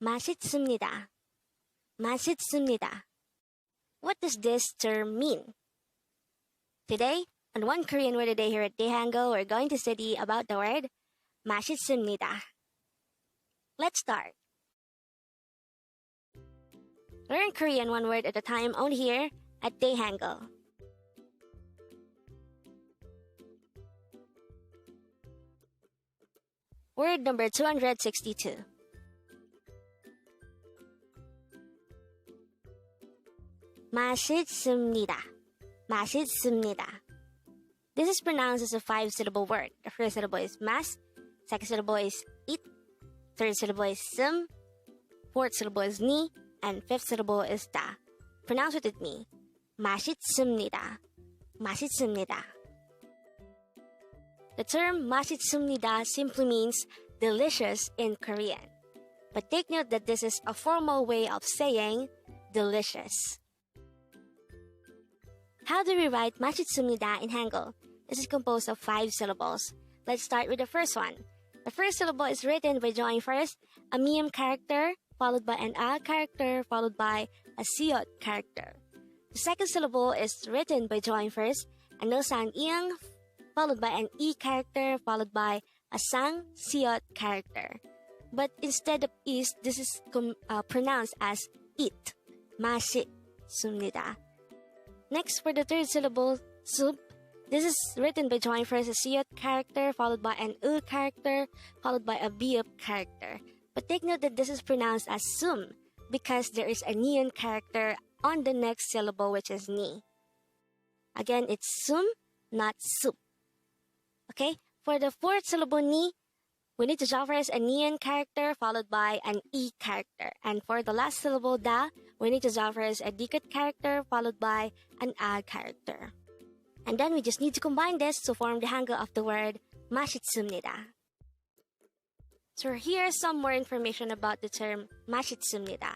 맛있습니다. 맛있습니다. What does this term mean? Today, on One Korean Word a Day here at Dae-Hangul, we're going to study about the word 맛있습니다. Let's start. Learn Korean one word at a time only here at Dae-Hangul. Word number 262. 맛있습니다. 맛있습니다. This is pronounced as a 5-syllable word. The first syllable is mas, second syllable is it, third syllable is sim, fourth syllable is ni, and fifth syllable is da. Pronounce it with me. 맛있습니다. 맛있습니다. The term 맛있습니다 simply means delicious in Korean. But take note that this is a formal way of saying delicious. How do we write 맛있습니다 in Hangul? This is composed of 5 syllables. Let's start with the first one. The first syllable is written by drawing first a miem character, followed by an a character, followed by a siot character. The second syllable is written by drawing first a nosang ing, followed by an e character, followed by a sang siot character. But instead of is, this is pronounced as it. 맛있습니다. Next, for the third syllable, soup, this is written by drawing first a siot character, followed by an u character, followed by a biup character. But take note that this is pronounced as sum, because there is a neon character on the next syllable, which is ni. Again, it's sum, not soup. Okay? For the fourth syllable ni, we need to draw first a neon character, followed by an e character. And for the last syllable da, we need to draw first a dikit character, followed by an a character. And then we just need to combine this to form the hangul of the word 맛있습니다. So here's some more information about the term 맛있습니다.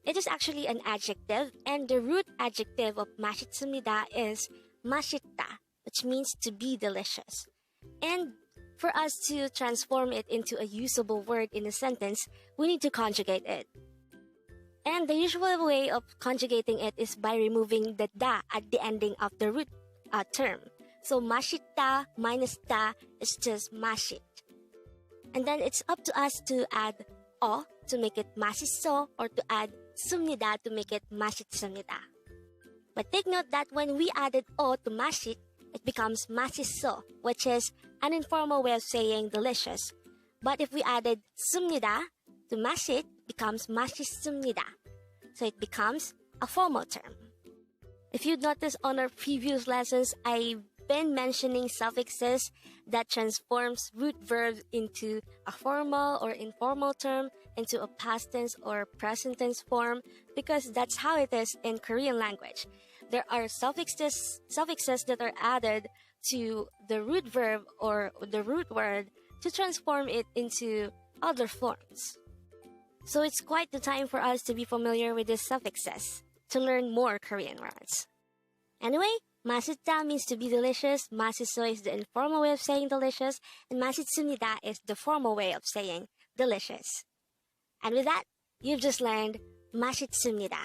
It is actually an adjective, and the root adjective of 맛있습니다 is 맛있다, which means to be delicious. And for us to transform it into a usable word in a sentence, we need to conjugate it. And the usual way of conjugating it is by removing the da at the ending of the root term. So 맛있다 minus da is just 맛있. And then it's up to us to add o to make it 맛있어, or to add 습니다 to make it 맛있습니다. But take note that when we added o to 맛있, it becomes 맛있어, which is an informal way of saying delicious. But if we added 습니다 to 맛있, it becomes 맛있습니다. So it becomes a formal term. If you notice on our previous lessons, I've been mentioning suffixes that transforms root verbs into a formal or informal term, into a past tense or present tense form, because that's how it is in Korean language. There are suffixes that are added to the root verb or the root word to transform it into other forms. So it's quite the time for us to be familiar with these suffixes, to learn more Korean words. Anyway, 맛있다 means to be delicious, 맛있어 is the informal way of saying delicious, and 맛있습니다 is the formal way of saying delicious. And with that, you've just learned 맛있습니다.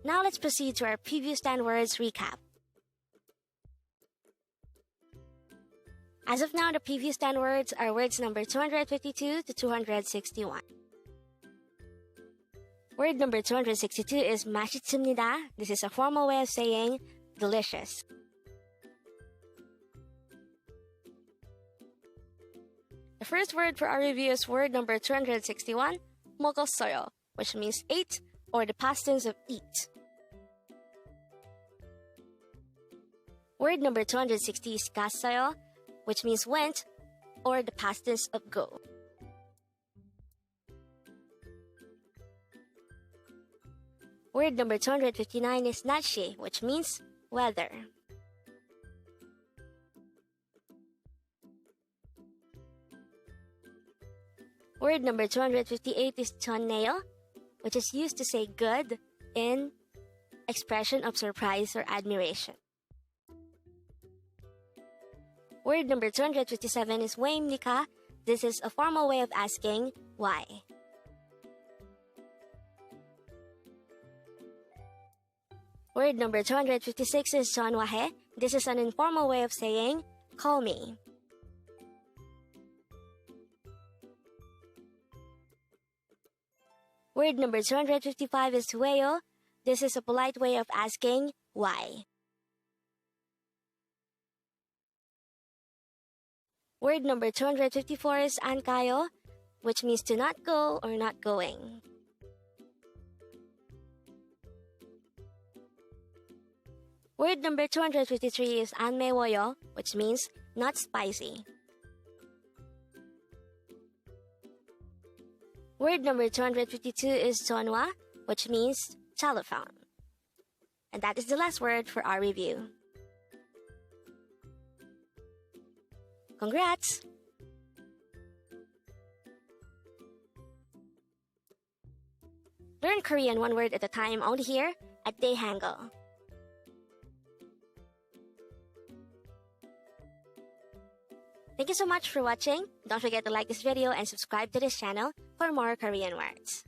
Now let's proceed to our previous 10 words recap. As of now, the previous 10 words are words number 252 to 261. Word number 262 is 맛있습니다. This is a formal way of saying delicious. The first word for our review is word number 261, 먹었어요, which means ate, or the past tense of eat. Word number 260 is 갔어요, which means went, or the past tense of go. Word number 259 is 날씨, which means weather. Word number 258 is Cheonmaneyo, which is used to say good in expression of surprise or admiration. Word number 257 is Hasimnikka. This is a formal way of asking why. Word number 256 is Saranghae. This is an informal way of saying call me. Word number 255 is Juseyo. This is a polite way of asking why. Word number 254 is an kayo, which means to not go or not going. Word number 253 is an mewoyo, which means not spicy. Word number 252 is 전화, which means telephone. And that is the last word for our review. Congrats! Learn Korean one word at a time only here at Dae-Hangul. Thank you so much for watching. Don't forget to like this video and subscribe to this channel for more Korean words.